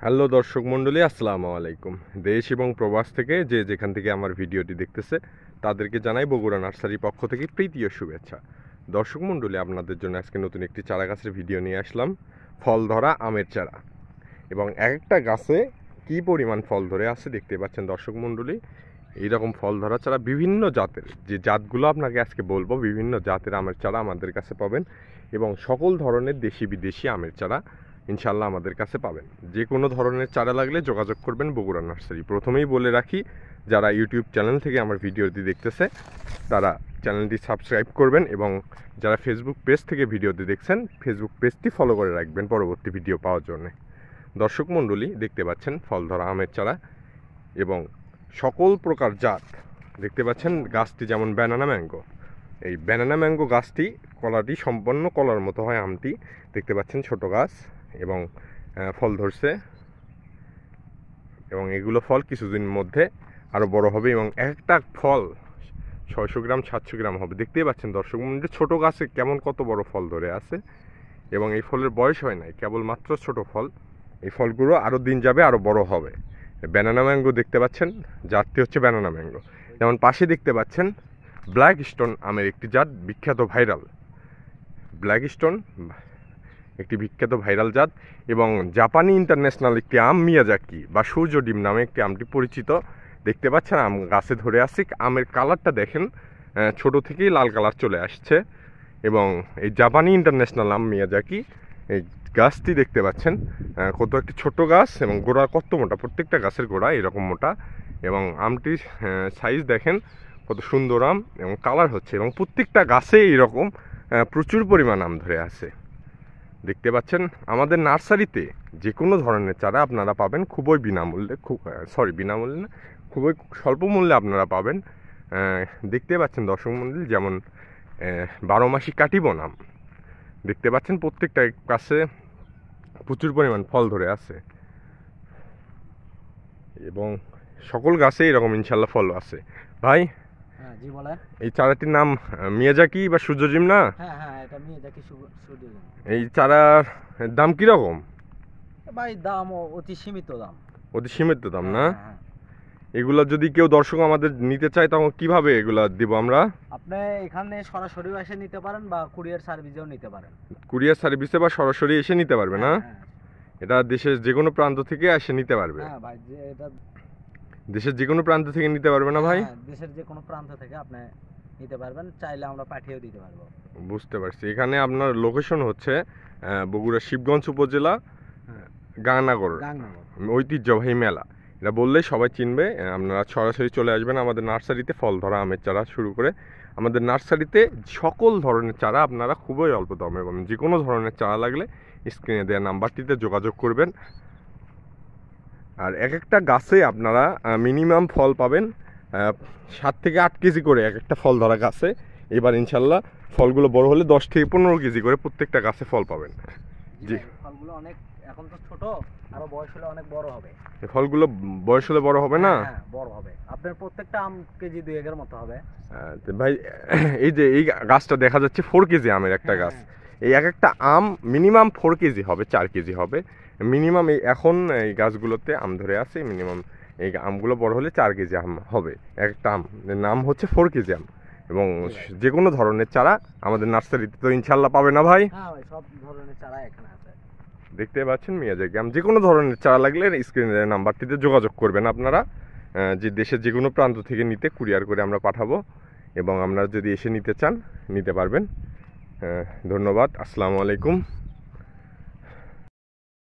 Hello দর্শক মণ্ডলী, আসসালামু আলাইকুম। দেশ এবং প্রবাস থেকে যে যেখান থেকে আমার ভিডিওটি দেখতেছে তাদেরকে জানাই বগুড়া নার্সারির পক্ষ থেকে প্রীতি ও শুভেচ্ছা। দর্শক মণ্ডলী, আপনাদের জন্য আজকে নতুন একটি চারা গাছের ভিডিও নিয়ে আসলাম। ফল ধরা আমের চারা, এবং এক একটা গাছে কী পরিমাণ ফল ধরে আছে দেখতে পাচ্ছেন দর্শক মণ্ডলী। এইরকম ফল ধরা চারা বিভিন্ন জাতের, যে জাতগুলো আপনাকে আজকে বলবো, বিভিন্ন জাতের আমের চারা আমাদের কাছে পাবেন, এবং সকল ধরনের দেশি বিদেশি আমের চারা ইনশাল্লাহ আমাদের কাছে পাবেন। যে কোনো ধরনের চারা লাগলে যোগাযোগ করবেন বগুড়া নার্সারি। প্রথমেই বলে রাখি, যারা ইউটিউব চ্যানেল থেকে আমার ভিডিওটি দেখতেছে তারা চ্যানেলটি সাবস্ক্রাইব করবেন, এবং যারা ফেসবুক পেজ থেকে ভিডিওটি দেখছেন ফেসবুক পেজটি ফলো করে রাখবেন পরবর্তী ভিডিও পাওয়ার জন্য। দর্শক মণ্ডলী, দেখতে পাচ্ছেন ফল ধরা আমের চারা এবং সকল প্রকার জাত দেখতে পাচ্ছেন। গাছটি যেমন ব্যানানা ম্যাঙ্গো, এই ব্যানানা ম্যাঙ্গো গাছটি কলাটি সম্পন্ন কলার মতো হয়। আমটি দেখতে পাচ্ছেন ছোট গাছ, এবং ফল ধরছে, এবং এগুলো ফল কিছুদিনের মধ্যে আরও বড় হবে, এবং একটা ফল 600 গ্রাম 700 গ্রাম হবে। দেখতেই পাচ্ছেন দর্শক মণ্ডলী, ছোট গাছে কেমন কত বড় ফল ধরে আছে, এবং এই ফলের বয়স হয় নাই, কেবলমাত্র ছোট ফল। এই ফলগুলো আরও দিন যাবে, আরও বড় হবে। ব্যানানা ম্যাঙ্গো দেখতে পাচ্ছেন, জাতটি হচ্ছে ব্যানানা ম্যাঙ্গো। যেমন পাশে দেখতে পাচ্ছেন ব্ল্যাক স্টোন আমের একটি জাত, বিখ্যাত ভাইরাল ব্ল্যাক স্টোন, একটি বিখ্যাত ভাইরাল জাত, এবং জাপানি ইন্টারন্যাশনাল একটি আম মিয়াজাকি বা সূর্য ডিম নামে একটি আমটি পরিচিত। দেখতে পাচ্ছেন আম গাছে ধরে আসছে। আমের কালারটা দেখেন, ছোট থেকেই লাল কালার চলে আসছে, এবং এই জাপানি ইন্টারন্যাশনাল আম মিয়াজাকি এই গাছটি দেখতে পাচ্ছেন কত একটি ছোট গাছ, এবং গোড়া কত মোটা, প্রত্যেকটা গাছের গোড়া এরকম মোটা, এবং আমটির সাইজ দেখেন কত সুন্দর আম, এবং কালার হচ্ছে, এবং প্রত্যেকটা গাছে এইরকম প্রচুর পরিমাণ আম ধরে আছে। দেখতে পাচ্ছেন আমাদের নার্সারিতে যে কোনো ধরনের চারা আপনারা পাবেন খুবই বিনামূল্যে, বিনামূল্যে না, খুবই স্বল্প মূল্যে আপনারা পাবেন। দেখতে পাচ্ছেন দর্শক মণ্ডলী, যেমন 12 মাসি কাটিবন আম দেখতে পাচ্ছেন, প্রত্যেকটা গাছে প্রচুর পরিমাণ ফল ধরে আছে, এবং সকল গাছে এরকম ইনশাল্লাহ ফল আছে। ভাই, জি বলেন। এই চারাটির নাম মিয়াজাকি বা সূর্যজিম না? হ্যাঁ, এটা মিয়াজাকি সূর্যজিম। এই চারার দাম কিরকম? ভাই দাম অতি সীমিত দাম। অতি সীমিত দাম না? হ্যাঁ। এগুলা যদি কেউ দর্শক আমাদের নিতে চায় তখন কিভাবে এগুলা দিব আমরা? আপনি এখানে সরাসরি এসে নিতে পারেন বা কুরিয়ার সার্ভিসেও নিতে পারেন। কুরিয়ার সার্ভিসে বা সরাসরি এসে নিতে পারবে না? হ্যাঁ। এটা দেশের যে কোনো প্রান্ত থেকে এসে নিতে পারবে? হ্যাঁ ভাই, যে এটা দেশের যে কোনো প্রান্ত থেকে নিতে পারবে না ভাই? হ্যাঁ, দেশের যে কোনো প্রান্ত থেকে আপনি নিতে পারবেন, চাইলে আমরা পাঠিয়েও দিতে পারবো। বুঝতে পারছি। এখানে আপনার লোকেশন হচ্ছে বগুড়া শিবগঞ্জ উপজেলা, গাংনাগর ঐতিহ্যবাহী মেলা। এটা বললেই সবাই চিনবে। আপনারা সরাসরি চলে আসবেন আমাদের নার্সারিতে। ফল ধরা আমের চারা শুরু করে আমাদের নার্সারিতে সকল ধরনের চারা আপনারা খুবই অল্প দামে পাবেন। যে কোনো ধরনের চারা লাগলে স্ক্রিনে দেওয়া নাম্বারটিতে যোগাযোগ করবেন। আর এক একটা গাছে আপনারা মিনিমাম ফল পাবেন 7 থেকে 8 কেজি করে এক একটা ফল ধরা গাছে। এবার ইনশাল্লাহ ফলগুলো বড় হলে 10 থেকে 15 কেজি করে প্রত্যেকটা গাছে ফল পাবেন। জি, ফলগুলো অনেক এখন তো ছোট, আরো বয়স হলে অনেক বড় হবে। এই ফলগুলো বয়স হলে বড় হবে না? হ্যাঁ, বড় হবে। আপনার প্রত্যেকটা আম কেজি 2 এর মতো হবে। ভাই, এই যে এই গাছটা দেখা যাচ্ছে 4 কেজি আমের একটা গাছ। এই এক একটা আম মিনিমাম 4 কেজি হবে, 4 কেজি হবে মিনিমাম। এই এখন এই গাছগুলোতে আম ধরে আছে, মিনিমাম এই আমগুলো বড় হলে 4 কেজি আম হবে। এক একটা আম নাম হচ্ছে 4 কেজি আম, এবং যে কোনো ধরনের চারা আমাদের নার্সারিতে তো ইনশাল্লাহ পাবে না ভাই? হ্যাঁ ভাই, সব ধরনের চারা এখানে আছে। দেখতে পাচ্ছেন মিয়াজাকি আম। যে কোনো ধরনের চারা লাগলে স্ক্রিনের নাম্বারটিতে যোগাযোগ করবেন আপনারা। যে দেশের যে কোনো প্রান্ত থেকে নিতে কুরিয়ার করে আমরা পাঠাবো, এবং আপনারা যদি এসে নিতে চান নিতে পারবেন। ধন্যবাদ। আসসালামু আলাইকুম।